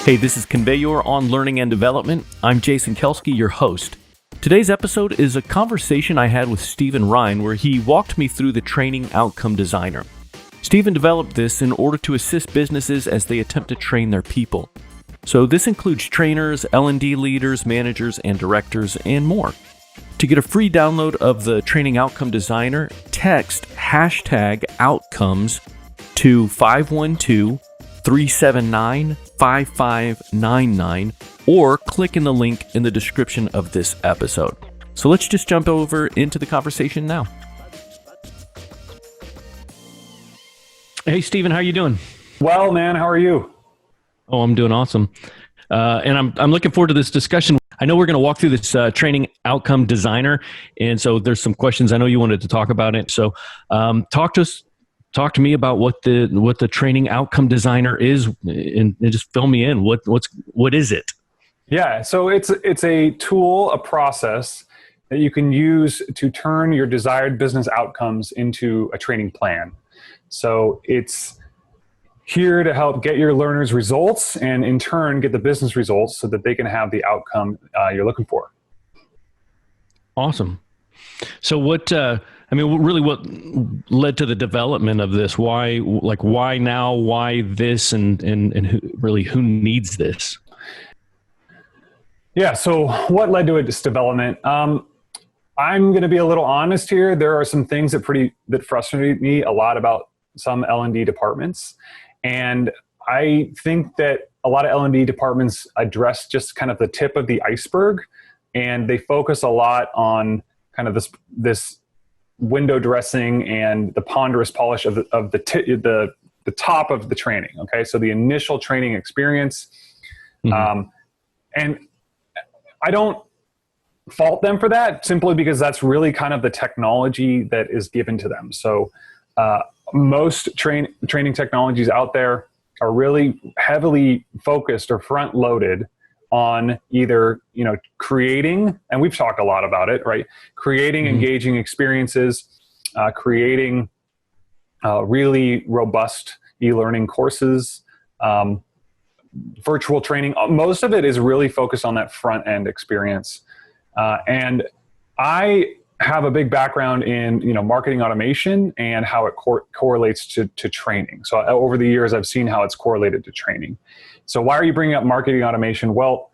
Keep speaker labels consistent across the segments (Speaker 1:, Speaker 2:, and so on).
Speaker 1: Hey, this is ConveYour on Learning and Development. I'm Jason Kelski, your host. Today's episode is a conversation I had with Stephen Ryan where he walked me through the training outcome designer. Stephen developed this in order to assist businesses as they attempt to train their people. So this includes trainers, L&D leaders, managers, and directors, and more. To get a free download of the training outcome designer, text #outcomes to 512-379-5599 or click in the link in the description of this episode. So let's just jump over into the conversation now. Hey, Stephen, how are you doing?
Speaker 2: Well, man, how are you?
Speaker 1: Oh, I'm doing awesome. And I'm looking forward to this discussion. I know we're going to walk through this training outcome designer. And so there's some questions. I know you wanted to talk about it. So talk to me about what the training outcome designer is, and just fill me in. What is it?
Speaker 2: Yeah, so it's a tool, a process that you can use to turn your desired business outcomes into a training plan. So it's here to help get your learners results and in turn get the business results so that they can have the outcome you're looking for.
Speaker 1: Awesome. So what led to the development of this? Why now? Why this? And who needs this?
Speaker 2: Yeah. So what led to its development? I'm going to be a little honest here. There are some things that frustrate me a lot about some L&D departments. And I think that a lot of L&D departments address just kind of the tip of the iceberg, and they focus a lot on kind of this window dressing and the ponderous polish of the top of the training. Okay, so the initial training experience, and I don't fault them for that, simply because that's really kind of the technology that is given to them. So most training technologies out there are really heavily focused or front loaded on either, creating, and we've talked a lot about it, right? Creating engaging experiences, creating really robust e-learning courses, virtual training. Most of it is really focused on that front end experience. And I have a big background in marketing automation and how it correlates to training. So over the years, I've seen how it's correlated to training. So why are you bringing up marketing automation? Well,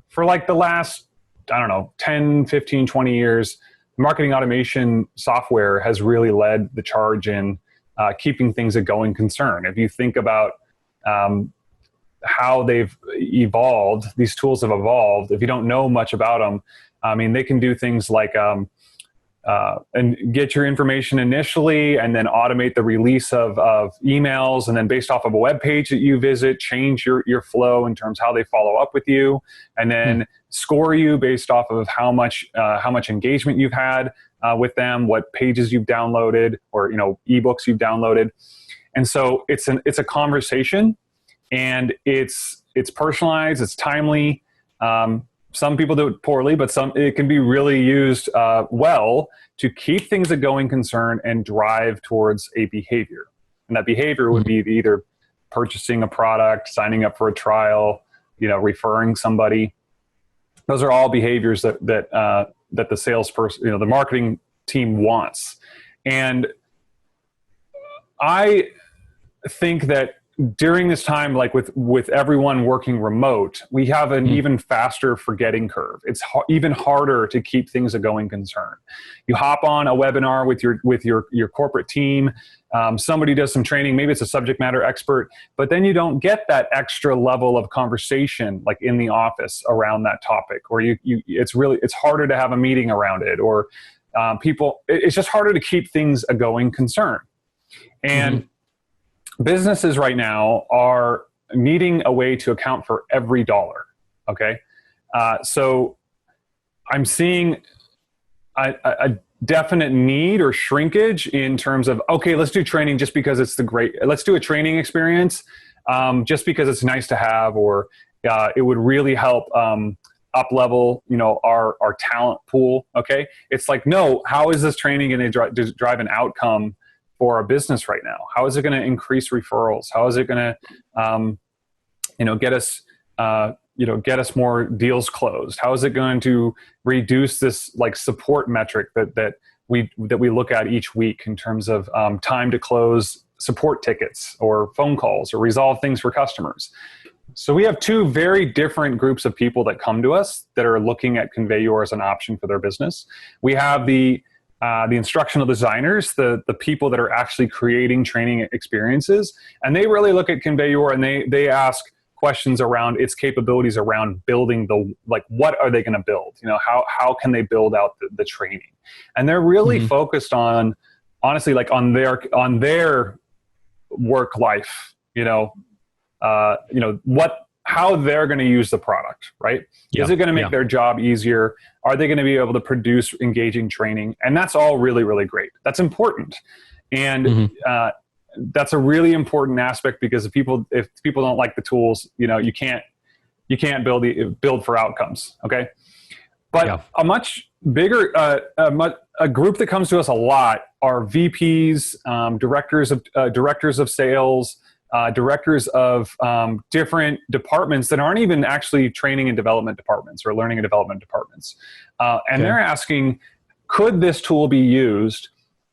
Speaker 2: for like the last, 10, 15, 20 years, marketing automation software has really led the charge in keeping things a going concern. If you think about how they've evolved, these tools have evolved. If you don't know much about them, they can do things like and get your information initially and then automate the release of emails, and then based off of a web page that you visit, change your flow in terms of how they follow up with you, and then score you based off of how much engagement you've had with them, what pages you've downloaded, or ebooks you've downloaded. And so it's a conversation, and it's personalized, it's timely. Some people do it poorly, but it can be really used well to keep things a going concern and drive towards a behavior. And that behavior would be either purchasing a product, signing up for a trial, referring somebody. Those are all behaviors that the salesperson, the marketing team wants. And I think that during this time, like with everyone working remote, we have an even faster forgetting curve. It's even harder to keep things a going concern. You hop on a webinar with your corporate team. Somebody does some training. Maybe it's a subject matter expert, but then you don't get that extra level of conversation like in the office around that topic, or it's harder to have a meeting around it, or it's just harder to keep things a going concern. And businesses right now are needing a way to account for every dollar. Okay. So I'm seeing a definite need or shrinkage in terms of, okay, let's do training just because let's do a training experience just because it's nice to have, or it would really help up level, our talent pool. Okay. It's like, no, how is this training going to drive an outcome for our business right now? How is it going to increase referrals? How is it going to get us, get us more deals closed? How is it going to reduce this like support metric that we look at each week in terms of time to close support tickets or phone calls or resolve things for customers? So we have two very different groups of people that come to us that are looking at ConveYour as an option for their business. We have the instructional designers, the people that are actually creating training experiences, and they really look at ConveYour and they ask questions around its capabilities around building what are they going to build? How can they build out the training? And they're really focused on, honestly, like on their work life, how they're going to use the product, right? Is it going to make their job easier? Are they going to be able to produce engaging training? And that's all really, really great. That's important. And that's a really important aspect, because if people don't like the tools, you can't build for outcomes. Okay. But a much bigger, a group that comes to us a lot are VPs, directors of sales, directors of different departments that aren't even actually training and development departments or learning and development departments. And they're asking, could this tool be used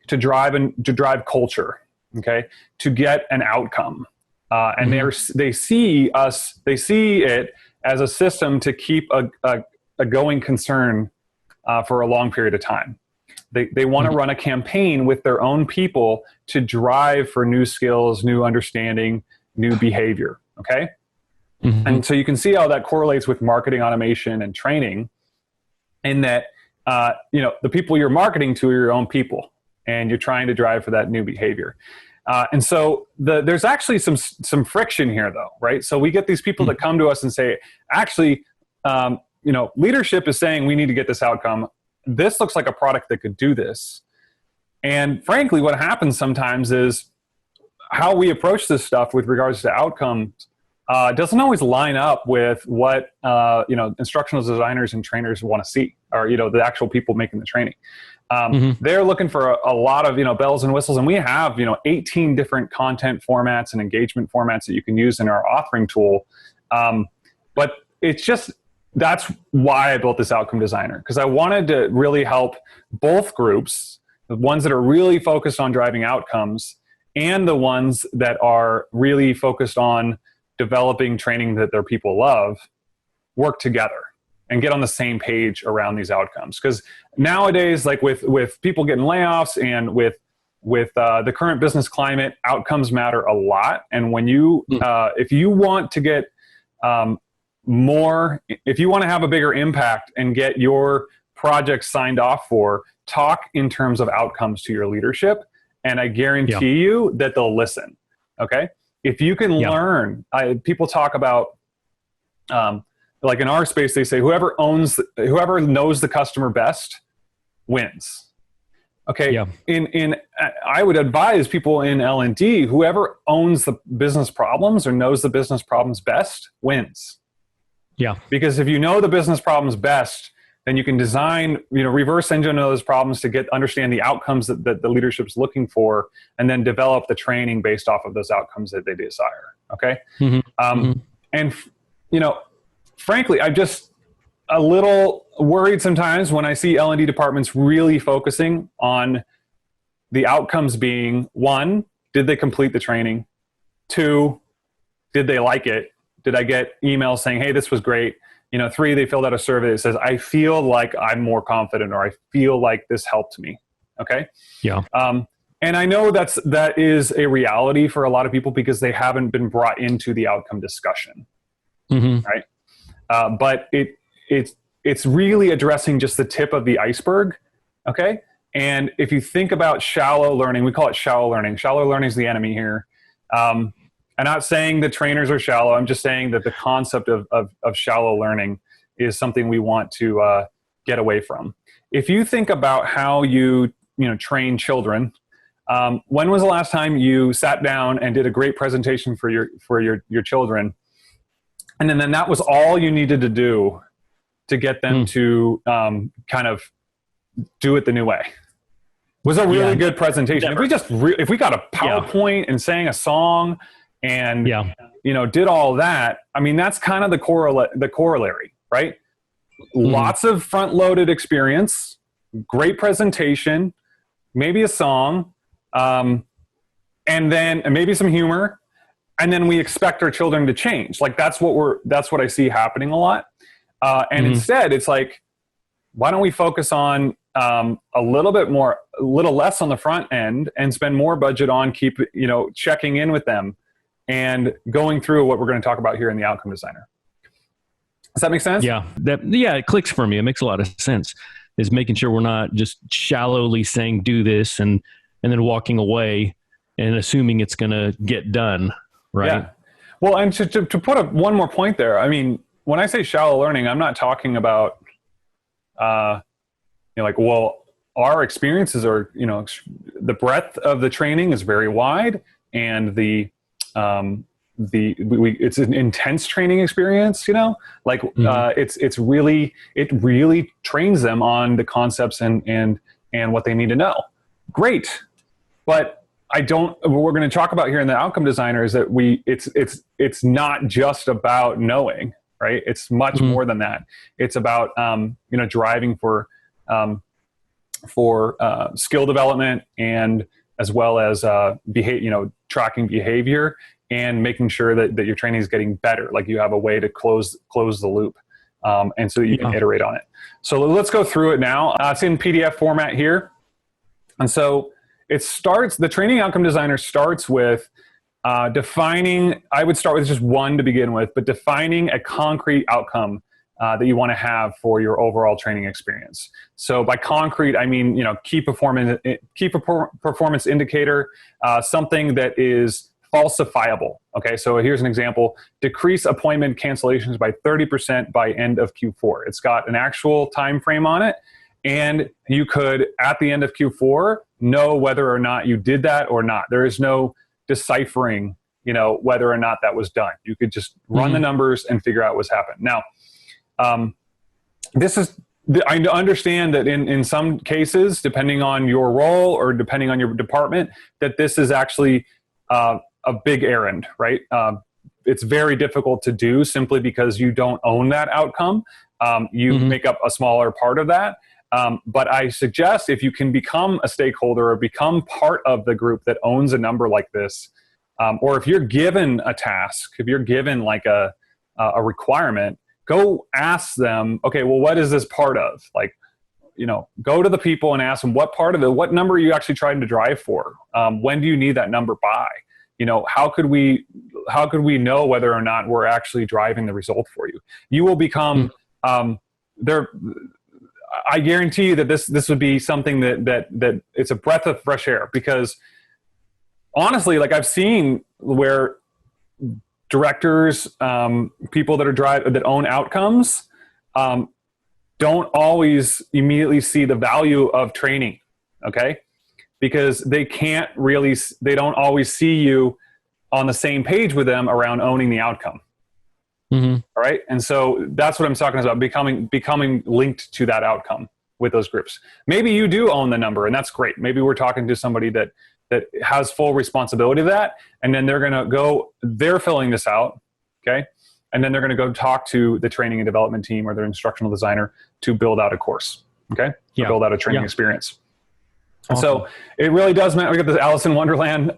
Speaker 2: to drive culture, okay, to get an outcome? And they see it as a system to keep a going concern for a long period of time. They want to run a campaign with their own people to drive for new skills, new understanding, new behavior. Okay. And so you can see how that correlates with marketing automation and training, in that, the people you're marketing to are your own people, and you're trying to drive for that new behavior. And so there's actually some friction here, though, right? So we get these people that come to us and say, actually, leadership is saying we need to get this outcome. This looks like a product that could do this. And frankly, what happens sometimes is how we approach this stuff with regards to outcomes doesn't always line up with what instructional designers and trainers want to see, or the actual people making the training. They're looking for a lot of bells and whistles, and we have 18 different content formats and engagement formats that you can use in our authoring tool. But it's just, that's why I built this outcome designer, because I wanted to really help both groups, the ones that are really focused on driving outcomes and the ones that are really focused on developing training that their people love, work together and get on the same page around these outcomes. Because nowadays, like with people getting layoffs and with the current business climate, outcomes matter a lot. And when you, if you want to get if you want to have a bigger impact and get your projects signed off for, talk in terms of outcomes to your leadership, and I guarantee you that they'll listen. Okay. If you can learn, people talk about, like in our space, they say whoever knows the customer best wins. Okay. I would advise people in L&D, whoever owns the business problems or knows the business problems best wins. Yeah. Because if you know the business problems best, then you can design, reverse engineer those problems to understand the outcomes that the leadership's looking for, and then develop the training based off of those outcomes that they desire. Okay. And, frankly, I'm just a little worried sometimes when I see L&D departments really focusing on the outcomes being, 1, did they complete the training? 2, did they like it? Did I get emails saying, hey, this was great? 3, they filled out a survey that says, I feel like I'm more confident, or I feel like this helped me. Okay. Yeah. And I know that is a reality for a lot of people because they haven't been brought into the outcome discussion. Right. But it's really addressing just the tip of the iceberg. Okay. And if you think about shallow learning, we call it shallow learning. Shallow learning is the enemy here. I'm not saying the trainers are shallow. I'm just saying that the concept of shallow learning is something we want to get away from. If you think about how you train children, when was the last time you sat down and did a great presentation for your children, and then that was all you needed to do to get them to kind of do it the new way? Was a really good presentation. Never. If we got a PowerPoint and sang a song and
Speaker 1: Yeah.
Speaker 2: did all that, I mean, that's kind of the corollary, right? Lots of front-loaded experience, great presentation, maybe a song, and then maybe some humor, and then we expect our children to change. Like that's what I see happening a lot. And instead, it's like, why don't we focus on a little less on the front end and spend more budget on checking in with them and going through what we're going to talk about here in the Outcome Designer. Does that make sense?
Speaker 1: Yeah. It clicks for me. It makes a lot of sense. Is making sure we're not just shallowly saying do this and then walking away and assuming it's going to get done. Right.
Speaker 2: Yeah. Well, and to put one more point there, I mean, when I say shallow learning, I'm not talking about, our experiences are, the breadth of the training is very wide, and it's an intense training experience, it really trains them on the concepts and what they need to know. Great. But what we're going to talk about here in the Outcome Designer is that it's not just about knowing, right? It's much more than that. It's about, driving for skill development, and as well as, tracking behavior and making sure that your training is getting better. Like you have a way to close the loop. And so that you can iterate on it. So let's go through it now. It's in PDF format here. And so the Training Outcome Designer starts with defining, I would start with just one to begin with, but defining a concrete outcome that you want to have for your overall training experience. So by concrete, I mean, key performance indicator, something that is falsifiable. Okay, so here's an example: decrease appointment cancellations by 30% by end of Q4. It's got an actual time frame on it, and you could, at the end of Q4, know whether or not you did that or not. There is no deciphering, whether or not that was done. You could just run the numbers and figure out what's happened. Now, I understand that in some cases, depending on your role or depending on your department, that this is actually a big errand, right? It's very difficult to do simply because you don't own that outcome. You make up a smaller part of that. But I suggest if you can become a stakeholder or become part of the group that owns a number like this, or if you're given a task, if you're given like a requirement, go ask them, okay, well, what is this part of? Like, go to the people and ask them what part of it, what number are you actually trying to drive for? When do you need that number by? How could we know whether or not we're actually driving the result for you? You will become there. I guarantee you that this would be something that it's a breath of fresh air, because honestly, like I've seen where directors, people that own outcomes, don't always immediately see the value of training. Okay. Because they don't always see you on the same page with them around owning the outcome. All right. And so that's what I'm talking about, becoming linked to that outcome with those groups. Maybe you do own the number, and that's great. Maybe we're talking to somebody that has full responsibility of that. And then they're filling this out. Okay. And then they're going to go talk to the training and development team or their instructional designer to build out a course. Okay. To build out a training experience. And so it really does matter. We got this Alice in Wonderland.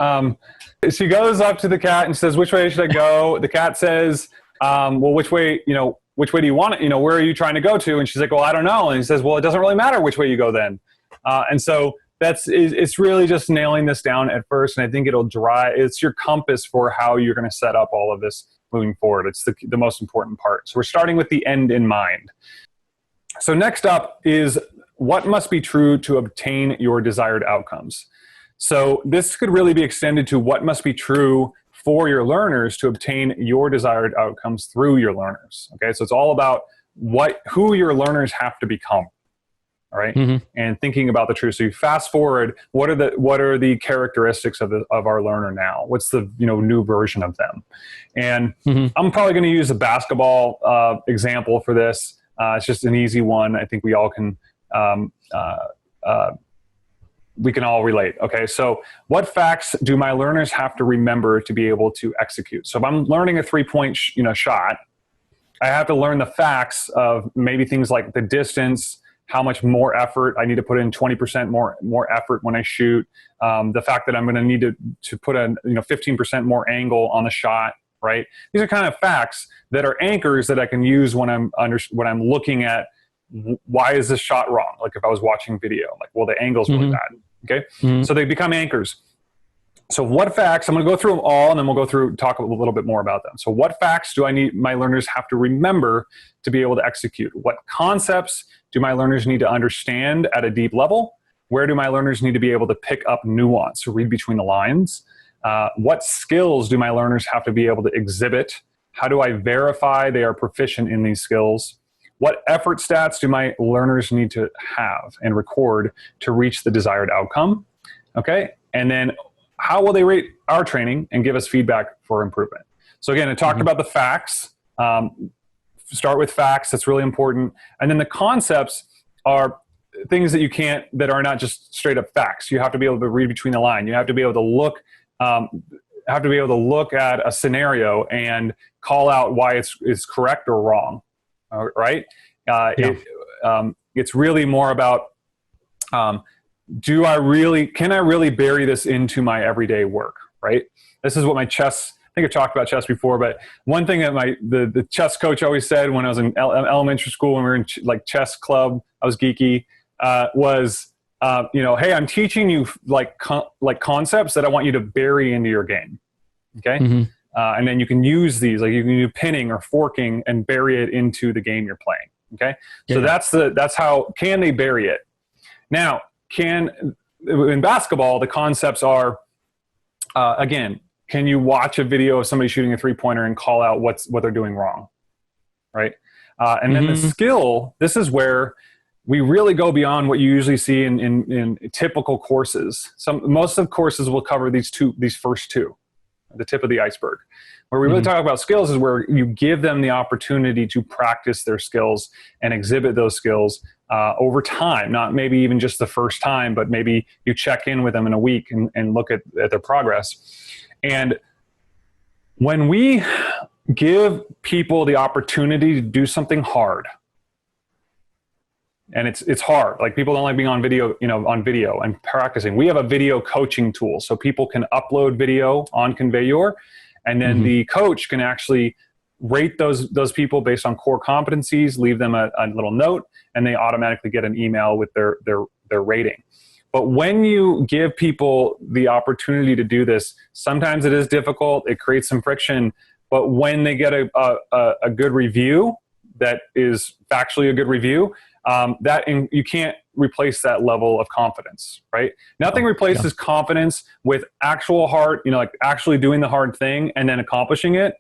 Speaker 2: She goes up to the cat and says, which way should I go? The cat says, well, which way do you want it? Where are you trying to go to? And she's like, well, I don't know. And he says, well, it doesn't really matter which way you go then. And so it's really just nailing this down at first. And I think it's your compass for how you're going to set up all of this moving forward. It's the most important part. So we're starting with the end in mind. So next up is what must be true to obtain your desired outcomes. So this could really be extended to what must be true for your learners to obtain your desired outcomes through your learners. Okay, so it's all about who your learners have to become. All right, and thinking about the truth. So you fast forward. What are the characteristics of our learner now? What's the new version of them? And I'm probably going to use a basketball example for this. It's just an easy one. I think we all can we can all relate. Okay, so what facts do my learners have to remember to be able to execute? So if I'm learning a 3-point shot, I have to learn the facts of maybe things like the distance, how much more effort I need to put in, 20% more effort when I shoot, the fact that I'm going to need to put a 15% more angle on the shot, right? These are kind of facts that are anchors that I can use when I'm looking at why is this shot wrong? Like if I was watching video, like, well, the angle's really bad. Okay, so they become anchors. So what facts, I'm going to go through them all, and then we'll talk a little bit more about them. So what facts do my learners have to remember to be able to execute? What concepts do my learners need to understand at a deep level? Where do my learners need to be able to pick up nuance, or read between the lines? What skills do my learners have to be able to exhibit? How do I verify they are proficient in these skills? What effort stats do my learners need to have and record to reach the desired outcome? Okay, and then how will they rate our training and give us feedback for improvement? So again, I talked about the facts. Start with facts, that's really important. And then the concepts are things that are not just straight up facts. You have to be able to read between the line. You have to be able to look at a scenario and call out why it's correct or wrong. Right? It's really more about, can I really bury this into my everyday work, right? This is what my chess, I think I've talked about chess before, but one thing that the chess coach always said when I was in elementary school, when we were in chess club, I was geeky, was, hey, I'm teaching you like concepts that I want you to bury into your game. Okay. And then you can use these, like you can do pinning or forking and bury it into the game you're playing. Okay. So that's how can they bury it? Now, in basketball, the concepts are, again, can you watch a video of somebody shooting a 3-pointer and call out what they're doing wrong? Right. And then the skill, this is where we really go beyond what you usually see in typical courses. Most of courses will cover these first two, the tip of the iceberg. Where we really talk about skills is where you give them the opportunity to practice their skills and exhibit those skills over time, not maybe even just the first time, but maybe you check in with them in a week and look at their progress. And when we give people the opportunity to do something hard, and it's hard. Like people don't like being on video and practicing. We have a video coaching tool, so people can upload video on ConveYour, and then the coach can actually rate those people based on core competencies, leave them a little note, and they automatically get an email with their rating. But when you give people the opportunity to do this, sometimes it is difficult. It creates some friction. But when they get a good review that is factually a good review, you can't replace that level of confidence, right? Nothing replaces confidence with actual hard, like actually doing the hard thing and then accomplishing it.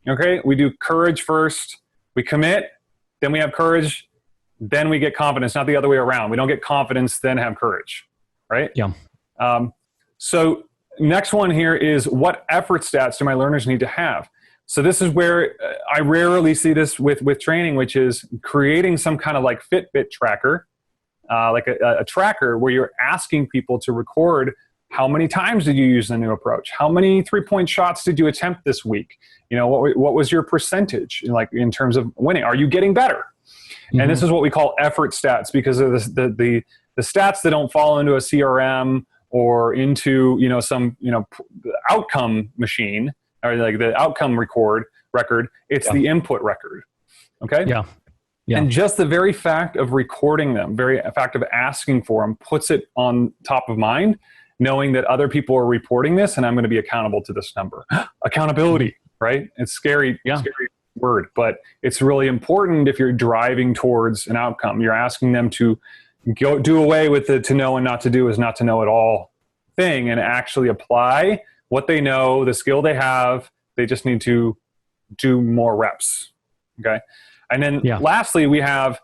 Speaker 2: Okay, we do courage first, we commit, then we have courage, then we get confidence, not the other way around. We don't get confidence, then have courage, right?
Speaker 1: Yeah.
Speaker 2: So next one here is, what effort stats do my learners need to have? So this is where I rarely see this with training, which is creating some kind of like Fitbit tracker, like a tracker where you're asking people to record how many times did you use the new approach? How many 3-point shots did you attempt this week? What was your percentage in terms of winning? Are you getting better? And this is what we call effort stats, because of the stats that don't fall into a CRM or into some outcome machine, or like the outcome record. It's the input record. Okay.
Speaker 1: Yeah.
Speaker 2: And just the very fact of recording them, very fact of asking for them, puts it on top of mind, knowing that other people are reporting this and I'm going to be accountable to this number. Accountability, right? It's scary word, but it's really important if you're driving towards an outcome. You're asking them to go do away with the to know and not to do is not to know at all thing, and actually apply what they know, the skill they have. They just need to do more reps. Okay. And then lastly, we have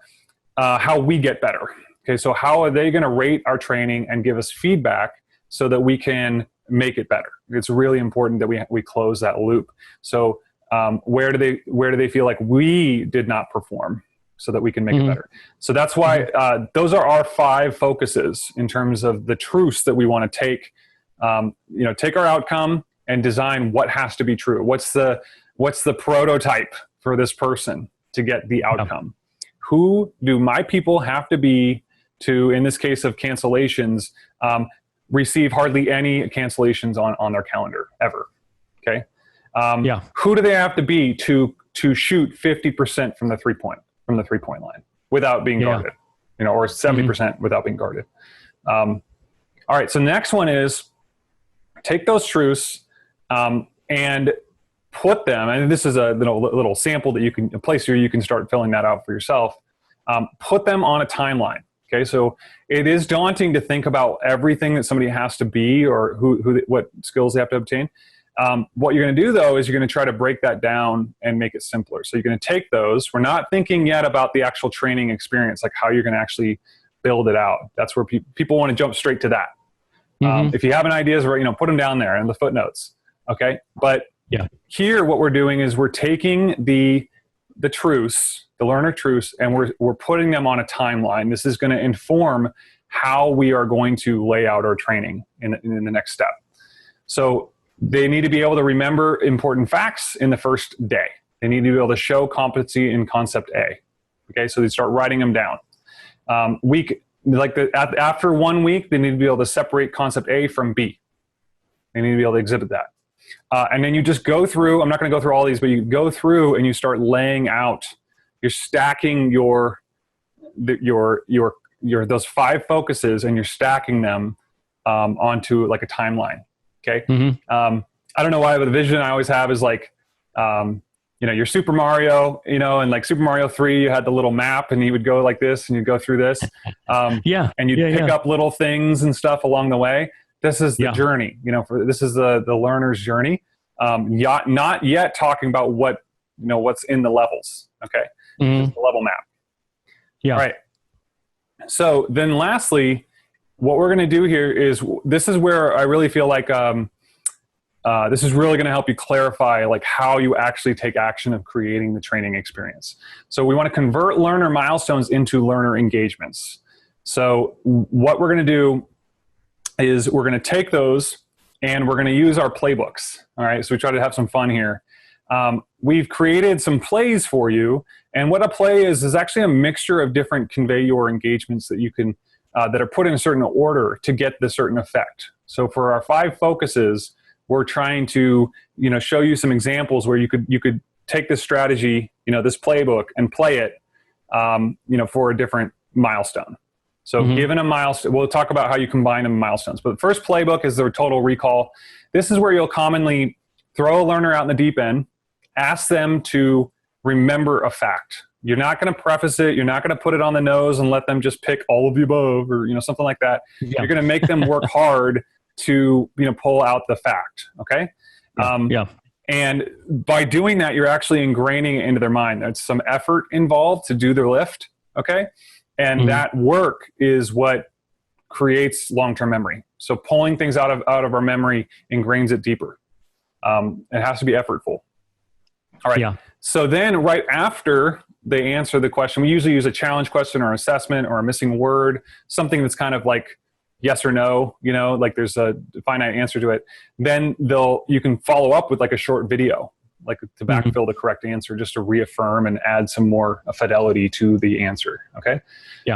Speaker 2: how we get better. Okay. So how are they going to rate our training and give us feedback so that we can make it better? It's really important that we close that loop. So where do they feel like we did not perform? so that we can make it better. So that's why those are our 5 focuses in terms of the truths that we want to take. Take our outcome and design what has to be true. What's the prototype for this person to get the outcome? Who do my people have to be to, in this case of cancellations, receive hardly any cancellations on their calendar ever? Okay. Who do they have to be to shoot 50% from the 3-point line without being guarded, or 70% without being guarded? All right. So the next one is take those truths and put them, and this is a little sample that a place where you can start filling that out for yourself. Put them on a timeline. Okay, so it is daunting to think about everything that somebody has to be or what skills they have to obtain. What you're going to do, though, is you're going to try to break that down and make it simpler. So you're going to take those. We're not thinking yet about the actual training experience, like how you're going to actually build it out. That's where people want to jump straight to that. If you have an ideas, put them down there in the footnotes. Okay, but here what we're doing is we're taking the truths, the learner truths, and we're putting them on a timeline. This is going to inform how we are going to lay out our training in the next step. So they need to be able to remember important facts in the first day. They need to be able to show competency in concept A. Okay, so they start writing them down. After 1 week, they need to be able to separate concept A from B. They need to be able to exhibit that. And then you just go through, I'm not going to go through all these, but you go through and you start laying out, you're stacking your those 5 focuses, and you're stacking them onto like a timeline. Okay. I don't know why, but the vision I always have is like, you're Super Mario, and like Super Mario 3, you had the little map and you would go like this and you'd go through this. And you'd pick up little things and stuff along the way. This is the journey, this is the learner's journey. Not yet talking about what's in the levels. Okay. Just the level map. All right. So then lastly, what we're going to do here is, this is where I really feel like, this is really going to help you clarify like how you actually take action of creating the training experience. So we want to convert learner milestones into learner engagements. So what we're going to do is we're going to take those and we're going to use our playbooks. All right. So we try to have some fun here. We've created some plays for you. And what a play is actually a mixture of different ConveYour engagements that you can, that are put in a certain order to get the certain effect. So for our 5 focuses, we're trying to, show you some examples where you could take this strategy, this playbook, and play it, for a different milestone. So given a milestone, we'll talk about how you combine them in milestones. But the first playbook is their total recall. This is where you'll commonly throw a learner out in the deep end, ask them to remember a fact. You're not going to preface it. You're not going to put it on the nose and let them just pick all of the above or, something like that. You're going to make them work hard to, pull out the fact. Okay. And by doing that, you're actually ingraining it into their mind. There's some effort involved to do the lift. Okay. And that work is what creates long-term memory. So pulling things out of our memory ingrains it deeper. It has to be effortful. All right. So then right after they answer the question, we usually use a challenge question or assessment or a missing word, something that's kind of like yes or no, like there's a finite answer to it. Then you can follow up with like a short video, like to backfill the correct answer, just to reaffirm and add some more fidelity to the answer. Okay.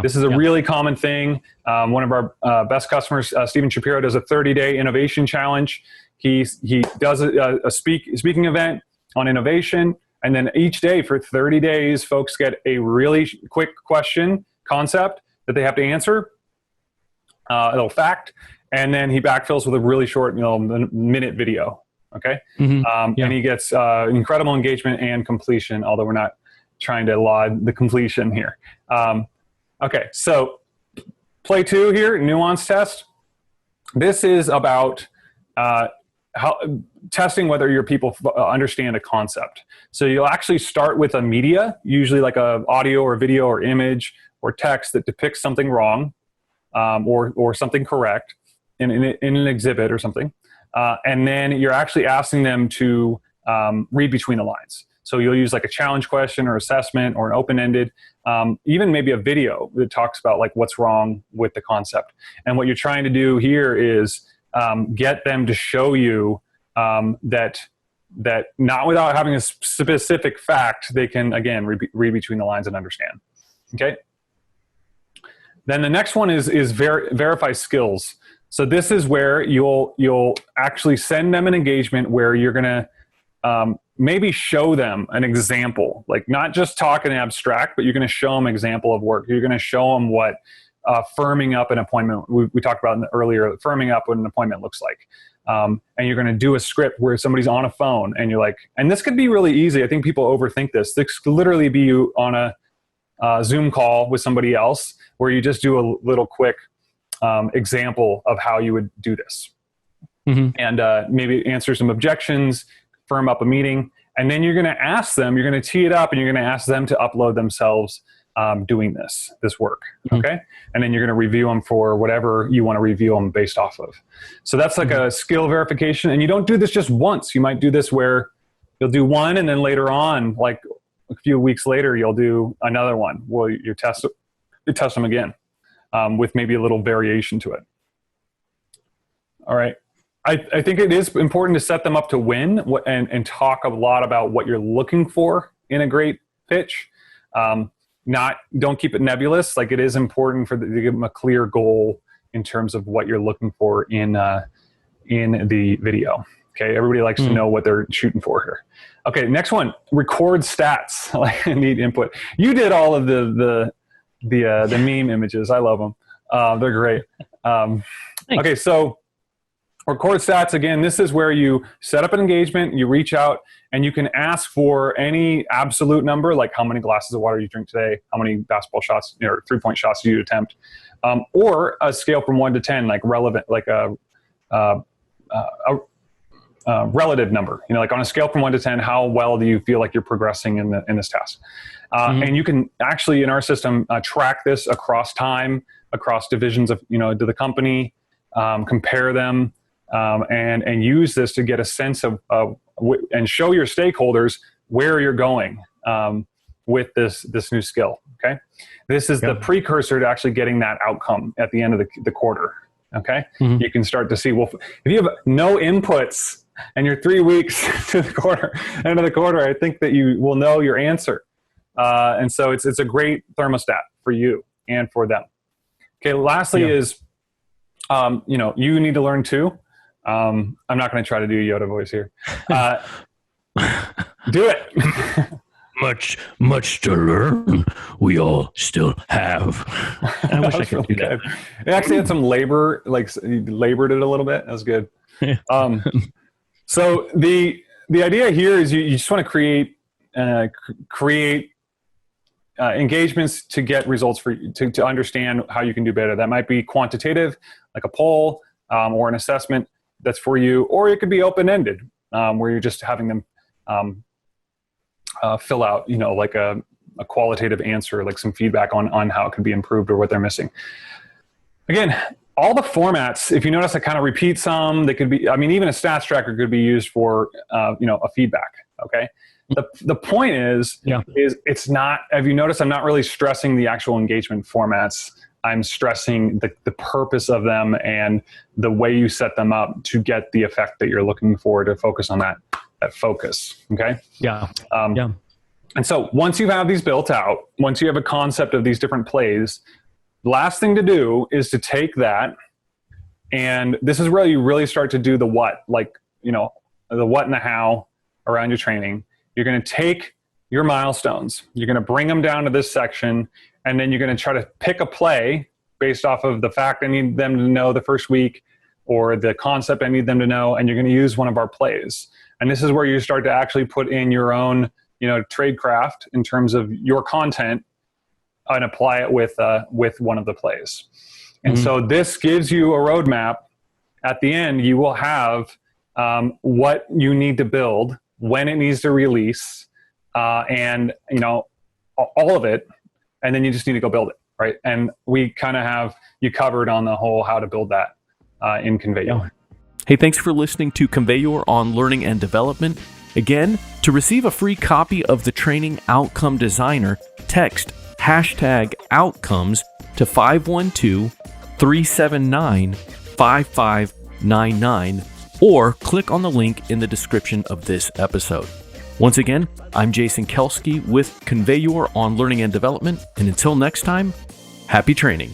Speaker 2: This is a really common thing. One of our best customers, Steven Shapiro, does a 30-day innovation challenge. He does a speaking event on innovation. And then each day for 30 days, folks get a really quick question, concept that they have to answer, a little fact, and then he backfills with a really short, minute video. Okay. And he gets incredible engagement and completion, although we're not trying to laud the completion here. Okay. So play 2 here, nuance test. This is about testing whether your people understand a concept. So you'll actually start with a media, usually like a audio or video or image or text that depicts something wrong, or something correct in an exhibit or something. And then you're actually asking them to read between the lines. So you'll use like a challenge question or assessment or an open-ended, even maybe a video that talks about like what's wrong with the concept. And what you're trying to do here is get them to show you that not without having a specific fact, they can, again, read between the lines and understand. Okay. Then the next one is verify skills. So this is where you'll actually send them an engagement where you're going to maybe show them an example, like not just talk in abstract, but you're going to show them an example of work. You're going to show them what firming up an appointment, we talked about earlier, firming up what an appointment looks like. And you're going to do a script where somebody's on a phone and you're like, and this could be really easy. I think people overthink this. This could literally be you on a Zoom call with somebody else where you just do a little quick example of how you would do this. Mm-hmm. And maybe answer some objections, firm up a meeting, and then you're going to ask them, you're going to tee it up and you're going to ask them to upload themselves doing this work. Mm-hmm. Okay. And then you're going to review them for whatever you want to review them based off of. So that's like a skill verification. And you don't do this just once. You might do this where you'll do one and then later on, like a few weeks later, you'll do another one. Well, you test them again with maybe a little variation to it. All right. I think it is important to set them up to win and talk a lot about what you're looking for in a great pitch. Don't keep it nebulous. Like it is important to give them a clear goal in terms of what you're looking for in the video. Okay, everybody likes to know what they're shooting for here. Okay, next one, record stats. Like need input. You did all of the meme images. I love them. They're great. Okay, so record stats, again, this is where you set up an engagement, you reach out, and you can ask for any absolute number, like how many glasses of water you drink today, how many basketball shots or three-point shots do you attempt, or a scale from 1 to 10, like relevant, like a relative number. Like on a scale from 1 to 10, how well do you feel like you're progressing in this task? And you can actually, in our system, track this across time, across divisions of the company, compare them. And use this to get a sense of and show your stakeholders where you're going with this new skill. Okay, this is the precursor to actually getting that outcome at the end of the quarter. Okay, you can start to see, well, if you have no inputs and you're 3 weeks to the end of the quarter, I think that you will know your answer. And so it's a great thermostat for you and for them. Okay, lastly is you need to learn too. I'm not going to try to do Yoda voice here. Do it.
Speaker 1: Much to learn. We all still have. I wish I could do that.
Speaker 2: It actually had some labor, like labored it a little bit. That was good. So the idea here is you just want to create engagements to get results for you, to understand how you can do better. That might be quantitative, like a poll or an assessment that's for you, or it could be open-ended, where you're just having them fill out, like a qualitative answer, like some feedback on how it could be improved or what they're missing. Again, all the formats, if you notice, I kind of repeat some. They could be, even a stats tracker could be used for, a feedback. Okay. The point is it's not, have you noticed I'm not really stressing the actual engagement formats. I'm stressing the purpose of them and the way you set them up to get the effect that you're looking for, to focus on that focus. Okay.
Speaker 1: Yeah.
Speaker 2: And so once you have these built out, once you have a concept of these different plays, last thing to do is to take that, and this is where you really start to do the what, the what and the how around your training. You're going to take your milestones, you're going to bring them down to this section, and then you're going to try to pick a play based off of the fact I need them to know the first week, or the concept I need them to know, and you're going to use one of our plays. And this is where you start to actually put in your own, tradecraft in terms of your content and apply it with one of the plays. And so this gives you a roadmap. At the end, you will have what you need to build, when it needs to release, and all of it. And then you just need to go build it, right? And we kind of have you covered on the whole how to build that in ConveYour.
Speaker 1: Hey, thanks for listening to ConveYour on learning and development. Again, to receive a free copy of the Training Outcome Designer, text #outcomes to 512-379-5599 or click on the link in the description of this episode. Once again, I'm Jason Kelski with ConveYour on Learning and Development, and until next time, happy training.